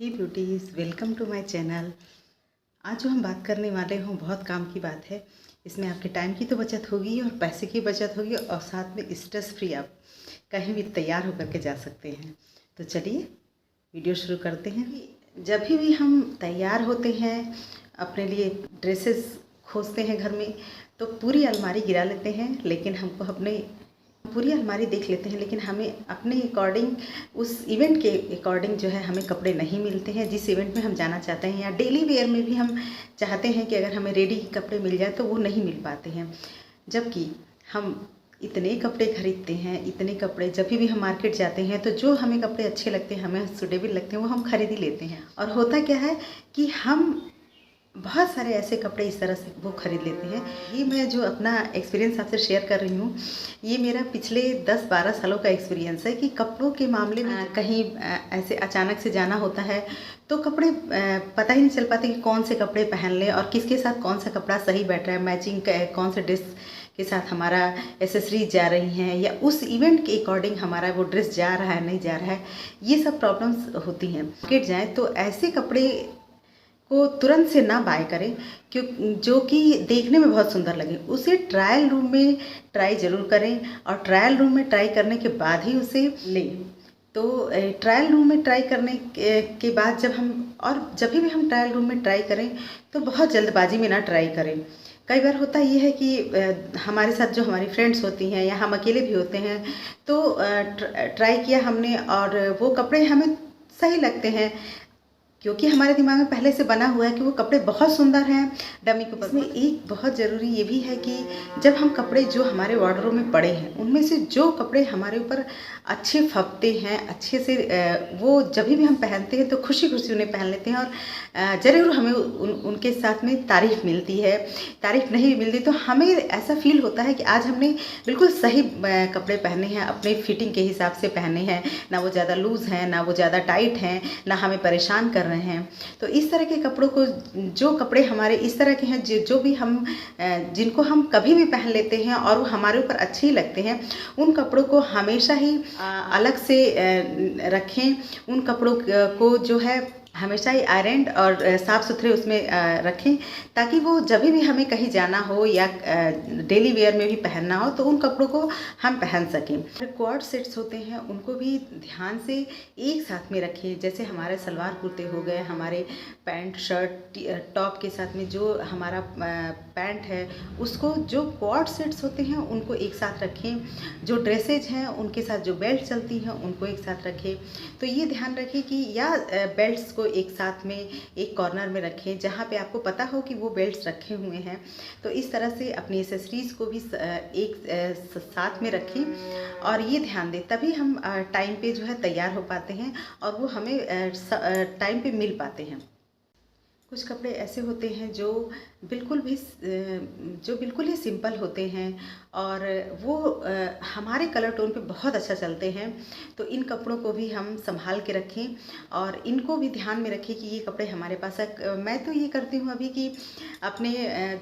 Hey beauties, welcome to my channel. आज जो हम बात करने वाले हों बहुत काम की बात है। इसमें आपके टाइम की तो बचत होगी और पैसे की बचत होगी और साथ में स्ट्रेस फ्री आप कहीं भी तैयार होकर के जा सकते हैं। तो चलिए वीडियो शुरू करते हैं। जब भी हम तैयार होते हैं, अपने लिए ड्रेसेस खोजते हैं घर में, तो पूरी अलमारी गिरा लेते हैं, लेकिन हमको अपने पूरी अलमारी देख लेते हैं, लेकिन हमें अपने अकॉर्डिंग, उस इवेंट के अकॉर्डिंग जो है हमें कपड़े नहीं मिलते हैं जिस इवेंट में हम जाना चाहते हैं। या डेली वेयर में भी हम चाहते हैं कि अगर हमें रेडी कपड़े मिल जाए तो वो नहीं मिल पाते हैं। जबकि हम इतने कपड़े खरीदते हैं, इतने कपड़े जब भी हम मार्केट जाते हैं तो जो हमें कपड़े अच्छे लगते हैं, हमें सूटेबल लगते हैं, वो हम खरीद ही लेते हैं। और होता क्या है कि हम बहुत सारे ऐसे कपड़े इस तरह से वो खरीद लेते हैं। ये मैं जो अपना एक्सपीरियंस आपसे शेयर कर रही हूँ, ये मेरा पिछले 10-12 सालों का एक्सपीरियंस है कि कपड़ों के मामले में कहीं ऐसे अचानक से जाना होता है तो कपड़े पता ही नहीं चल पाते कि कौन से कपड़े पहन लें और किसके साथ कौन सा कपड़ा सही बैठ रहा है, मैचिंग कौन से ड्रेस के साथ हमारा एसेसरीज जा रही हैं, या उस इवेंट के अकॉर्डिंग हमारा वो ड्रेस जा रहा है नहीं जा रहा है। ये सब प्रॉब्लम्स होती हैं। मार्केट जाएँ तो ऐसे कपड़े को तुरंत से ना बाय करें क्यों, जो कि देखने में बहुत सुंदर लगे। उसे ट्रायल रूम में ट्राई ज़रूर करें और ट्रायल रूम में ट्राई करने के बाद ही उसे लें। तो ट्रायल रूम में ट्राई करने के बाद जब भी हम ट्रायल रूम में ट्राई करें तो बहुत जल्दबाजी में ना ट्राई करें। कई बार होता ये है कि हमारे साथ जो हमारी फ्रेंड्स होती हैं या हम अकेले भी होते हैं, तो ट्राई किया हमने और वो कपड़े हमें सही लगते हैं क्योंकि हमारे दिमाग में पहले से बना हुआ है कि वो कपड़े बहुत सुंदर हैं डमी के ऊपर। इसमें एक बहुत ज़रूरी ये भी है कि जब हम कपड़े जो हमारे वार्डरोब में पड़े हैं, उनमें से जो कपड़े हमारे ऊपर अच्छे फबते हैं, अच्छे से वो जब भी हम पहनते हैं तो खुशी खुशी उन्हें पहन लेते हैं और ज़रूर हमें उनके साथ में तारीफ़ मिलती है। तारीफ़ नहीं मिलती तो हमें ऐसा फील होता है कि आज हमने बिल्कुल सही कपड़े पहने हैं, अपने फिटिंग के हिसाब से पहने हैं, ना वो ज़्यादा लूज़ हैं, ना वो ज़्यादा टाइट हैं, ना हमें परेशान कर रहे हैं। तो इस तरह के कपड़ों को, जो कपड़े हमारे इस तरह के हैं जो भी हम जिनको हम कभी भी पहन लेते हैं और वो हमारे ऊपर अच्छे ही लगते हैं, उन कपड़ों को हमेशा ही अलग से रखें। उन कपड़ों को जो है हमेशा ही आयरन और साफ़ सुथरे उसमें रखें, ताकि वो जब भी हमें कहीं जाना हो या डेली वेयर में भी पहनना हो तो उन कपड़ों को हम पहन सकें। क्वाड सेट्स होते हैं, उनको भी ध्यान से एक साथ में रखें। जैसे हमारे सलवार कुर्ते हो गए, हमारे पैंट शर्ट टॉप के साथ में जो हमारा पैंट है, उसको जो क्वाड सेट्स होते हैं उनको एक साथ रखें। जो ड्रेसेज हैं उनके साथ जो बेल्ट चलती हैं उनको एक साथ रखें। तो ये ध्यान रखें कि या बेल्ट्स को एक साथ में एक कॉर्नर में रखें जहाँ पे आपको पता हो कि वो बेल्ट्स रखे हुए हैं। तो इस तरह से अपनी एसेसरीज़ को भी एक साथ में रखें और ये ध्यान दें, तभी हम टाइम पे जो है तैयार हो पाते हैं और वो हमें टाइम पे मिल पाते हैं। कुछ कपड़े ऐसे होते हैं जो बिल्कुल ही सिंपल होते हैं और वो हमारे कलर टोन पे बहुत अच्छा चलते हैं। तो इन कपड़ों को भी हम संभाल के रखें और इनको भी ध्यान में रखें कि ये कपड़े हमारे पास है। मैं तो ये करती हूँ अभी कि अपने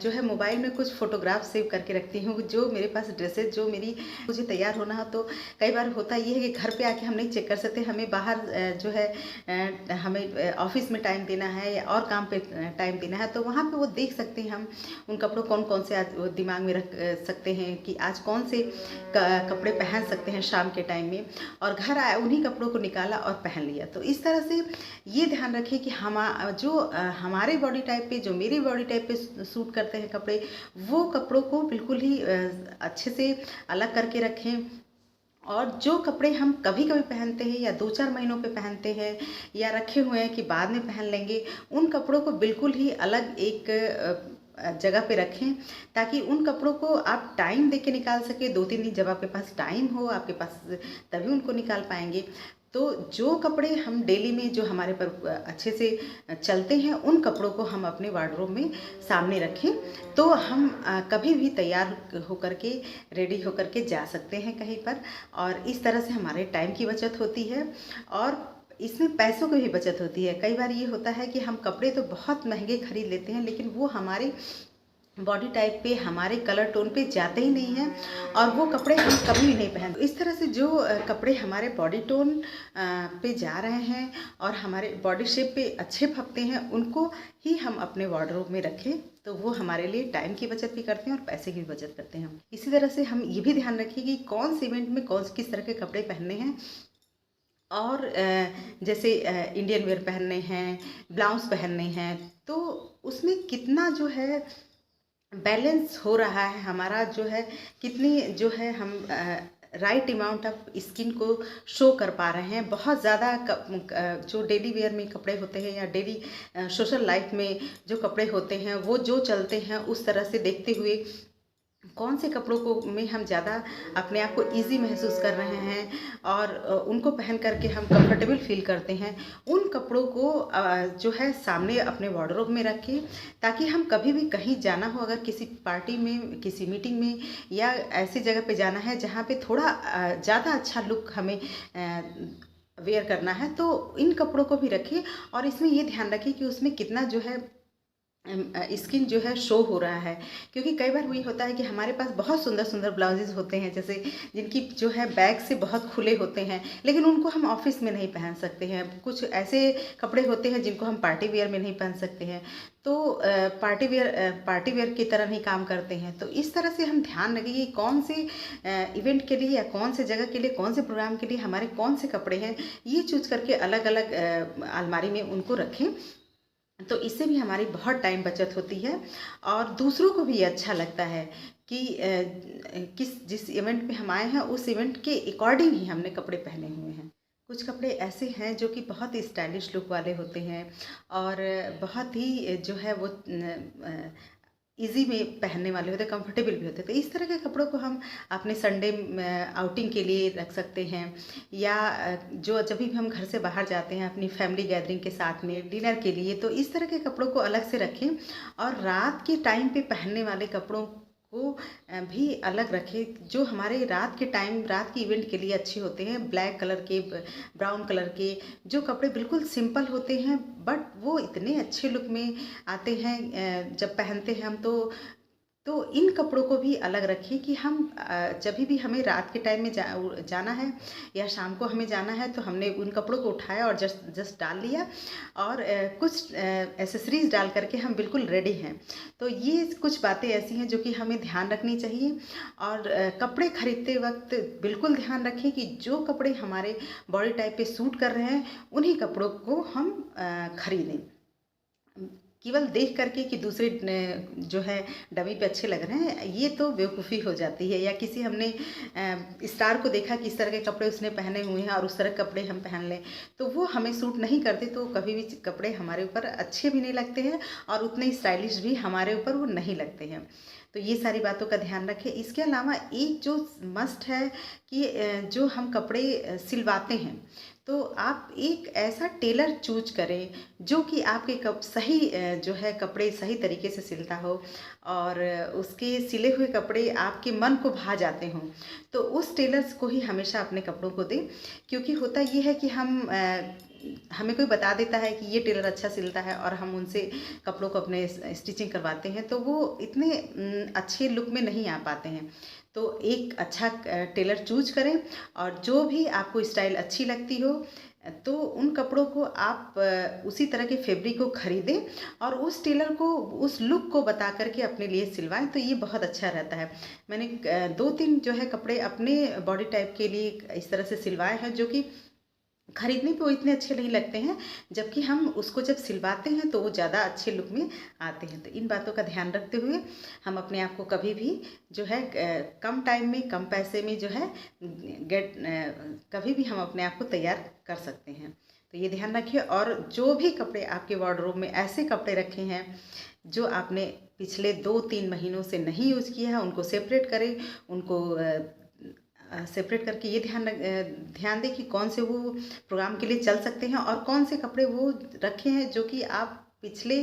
जो है मोबाइल में कुछ फ़ोटोग्राफ सेव करके रखती हूँ। जो मेरे पास ड्रेसेस जो मुझे तैयार होना हो, तो कई बार होता ये है कि घर पे आके हम नहीं चेक कर सकते, हमें बाहर जो है हमें ऑफिस में टाइम देना है या और काम पे टाइम देना है, तो वहाँ पे वो देख सकते हैं हम उन कपड़ों कौन से आज दिमाग में रख सकते हैं कि आज कौन से कपड़े पहन सकते हैं शाम के टाइम में, और घर आए उन्हीं कपड़ों को निकाला और पहन लिया। तो इस तरह से ये ध्यान रखें कि हमारे बॉडी टाइप पे, जो मेरी बॉडी टाइप पे सूट करते हैं कपड़े, वो कपड़ों को बिल्कुल ही अच्छे से अलग करके रखें। और जो कपड़े हम कभी कभी पहनते हैं या 2-4 महीनों पे पहनते हैं या रखे हुए हैं कि बाद में पहन लेंगे, उन कपड़ों को बिल्कुल ही अलग एक जगह पे रखें, ताकि उन कपड़ों को आप टाइम दे के निकाल सके। 2-3 दिन जब आपके पास टाइम हो आपके पास, तभी उनको निकाल पाएंगे। तो जो कपड़े हम डेली में जो हमारे पर अच्छे से चलते हैं, उन कपड़ों को हम अपने वार्डरोब में सामने रखें, तो हम कभी भी तैयार होकर के, रेडी होकर के जा सकते हैं कहीं पर। और इस तरह से हमारे टाइम की बचत होती है और इसमें पैसों की भी बचत होती है। कई बार ये होता है कि हम कपड़े तो बहुत महंगे खरीद लेते हैं, लेकिन वो हमारे बॉडी टाइप पे, हमारे कलर टोन पे जाते ही नहीं हैं और वो कपड़े हम कभी भी नहीं पहनते। इस तरह से जो कपड़े हमारे बॉडी टोन पे जा रहे हैं और हमारे बॉडी शेप पे अच्छे फपते हैं, उनको ही हम अपने वार्डरोब में रखें, तो वो हमारे लिए टाइम की बचत भी करते हैं और पैसे की भी बचत करते हैं। इसी तरह से हम ये भी ध्यान रखें कि कौन से इवेंट में किस तरह के कपड़े पहनने हैं। और जैसे इंडियन वेयर पहनने हैं, ब्लाउज पहनने हैं, तो उसमें कितना जो है बैलेंस हो रहा है हमारा, जो है कितनी जो है हम राइट अमाउंट ऑफ स्किन को शो कर पा रहे हैं। बहुत ज़्यादा जो डेली वेयर में कपड़े होते हैं या डेली सोशल लाइफ में जो कपड़े होते हैं, वो जो चलते हैं उस तरह से देखते हुए कौन से कपड़ों को में हम ज़्यादा अपने आप को इजी महसूस कर रहे हैं और उनको पहन करके हम कंफर्टेबल फील करते हैं, उन कपड़ों को जो है सामने अपने वार्डरोब में रखें, ताकि हम कभी भी कहीं जाना हो, अगर किसी पार्टी में, किसी मीटिंग में या ऐसी जगह पे जाना है जहाँ पे थोड़ा ज़्यादा अच्छा लुक हमें वेयर करना है, तो इन कपड़ों को भी रखें। और इसमें ये ध्यान रखें कि उसमें कितना जो है स्किन जो है शो हो रहा है, क्योंकि कई बार वही होता है कि हमारे पास बहुत सुंदर सुंदर ब्लाउजेज होते हैं, जैसे जिनकी जो है बैक से बहुत खुले होते हैं, लेकिन उनको हम ऑफिस में नहीं पहन सकते हैं। कुछ ऐसे कपड़े होते हैं जिनको हम पार्टी वेयर में नहीं पहन सकते हैं, तो पार्टी वेयर की तरह नहीं काम करते हैं। तो इस तरह से हम ध्यान रखें कि कौन से इवेंट के लिए या कौन से जगह के लिए, कौन से प्रोग्राम के लिए हमारे कौन से कपड़े हैं, ये चूज करके अलग अलग अलमारी में उनको रखें। तो इससे भी हमारी बहुत टाइम बचत होती है और दूसरों को भी अच्छा लगता है कि जिस इवेंट में हम आए हैं उस इवेंट के अकॉर्डिंग ही हमने कपड़े पहने हुए हैं। कुछ कपड़े ऐसे हैं जो कि बहुत ही स्टाइलिश लुक वाले होते हैं और बहुत ही जो है वो इजी में पहनने वाले होते हैं, कंफर्टेबल भी होते हैं। तो इस तरह के कपड़ों को हम अपने संडे आउटिंग के लिए रख सकते हैं, या जो जब भी हम घर से बाहर जाते हैं अपनी फैमिली गैदरिंग के साथ में डिनर के लिए, तो इस तरह के कपड़ों को अलग से रखें। और रात के टाइम पे पहनने वाले कपड़ों को भी अलग रखें, जो हमारे रात के टाइम, रात के इवेंट के लिए अच्छे होते हैं। ब्लैक कलर के, ब्राउन कलर के जो कपड़े बिल्कुल सिंपल होते हैं, बट वो इतने अच्छे लुक में आते हैं जब पहनते हैं हम। तो इन कपड़ों को भी अलग रखिए कि हम जब भी हमें रात के टाइम में जाना है या शाम को हमें जाना है, तो हमने उन कपड़ों को उठाया और जस्ट डाल लिया और कुछ एसेसरीज डाल करके हम बिल्कुल रेडी हैं। तो ये कुछ बातें ऐसी हैं जो कि हमें ध्यान रखनी चाहिए। और कपड़े खरीदते वक्त बिल्कुल ध्यान रखें कि जो कपड़े हमारे बॉडी टाइप पे सूट कर रहे हैं, उन्हीं कपड़ों को हम खरीदें। केवल देख करके कि दूसरे जो है डमी पे अच्छे लग रहे हैं, ये तो बेवकूफ़ी हो जाती है। या किसी हमने स्टार को देखा कि इस तरह के कपड़े उसने पहने हुए हैं और उस तरह के कपड़े हम पहन लें, तो वो हमें सूट नहीं करते, तो कभी भी कपड़े हमारे ऊपर अच्छे भी नहीं लगते हैं और उतने स्टाइलिश भी हमारे ऊपर वो नहीं लगते हैं। तो ये सारी बातों का ध्यान रखें। इसके अलावा एक जो मस्ट है कि जो हम कपड़े सिलवाते हैं, तो आप एक ऐसा टेलर चूज करें जो कि आपके सही जो है कपड़े सही तरीके से सिलता हो और उसके सिले हुए कपड़े आपके मन को भा जाते हों। तो उस टेलर्स को ही हमेशा अपने कपड़ों को दें, क्योंकि होता ये है कि हमें कोई बता देता है कि ये टेलर अच्छा सिलता है और हम उनसे कपड़ों को अपने स्टिचिंग करवाते हैं, तो वो इतने अच्छे लुक में नहीं आ पाते हैं। तो एक अच्छा टेलर चूज करें और जो भी आपको स्टाइल अच्छी लगती हो, तो उन कपड़ों को आप उसी तरह के फैब्रिक को ख़रीदें और उस टेलर को उस लुक को बता करके अपने लिए सिलवाएं, तो ये बहुत अच्छा रहता है। मैंने 2-3 जो है कपड़े अपने बॉडी टाइप के लिए इस तरह से सिलवाए हैं, जो कि खरीदने पे वो इतने अच्छे नहीं लगते हैं, जबकि हम उसको जब सिलवाते हैं तो वो ज़्यादा अच्छे लुक में आते हैं। तो इन बातों का ध्यान रखते हुए हम अपने आप को कभी भी जो है कम टाइम में, कम पैसे में जो है कभी भी हम अपने आप को तैयार कर सकते हैं। तो ये ध्यान रखिए। और जो भी कपड़े आपके वार्डरोब में ऐसे कपड़े रखे हैं जो आपने पिछले 2-3 महीनों से नहीं यूज़ किया है, उनको सेपरेट करें। उनको सेपरेट करके ये ध्यान दें कि कौन से वो प्रोग्राम के लिए चल सकते हैं और कौन से कपड़े वो रखे हैं जो कि आप पिछले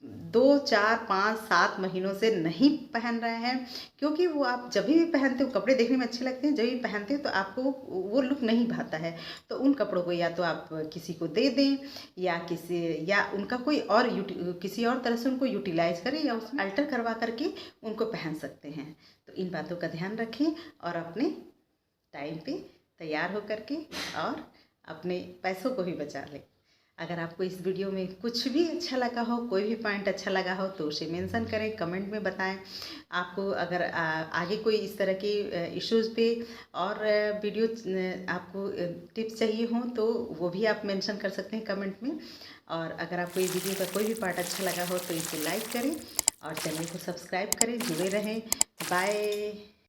2, 4, 5, 7 महीनों से नहीं पहन रहे हैं, क्योंकि वो आप जब भी पहनते हो कपड़े देखने में अच्छे लगते हैं, जब भी पहनते हो तो आपको वो लुक नहीं भाता है। तो उन कपड़ों को या तो आप किसी को दे दें या उनका कोई और किसी और तरह से उनको यूटिलाइज करें या उसमें अल्टर करवा करके उनको पहन सकते हैं। तो इन बातों का ध्यान रखें और अपने टाइम पे तैयार होकर के और अपने पैसों को भी बचा लें। अगर आपको इस वीडियो में कुछ भी अच्छा लगा हो, कोई भी पॉइंट अच्छा लगा हो तो उसे मेंशन करें, कमेंट में बताएं। आपको अगर आगे कोई इस तरह के इश्यूज़ पे और वीडियो आपको टिप्स चाहिए हों तो वो भी आप मेंशन कर सकते हैं कमेंट में। और अगर आपको ये वीडियो का कोई भी पार्ट अच्छा लगा हो तो इसे लाइक करें और चैनल को सब्सक्राइब करें, जुड़े रहें। बाय।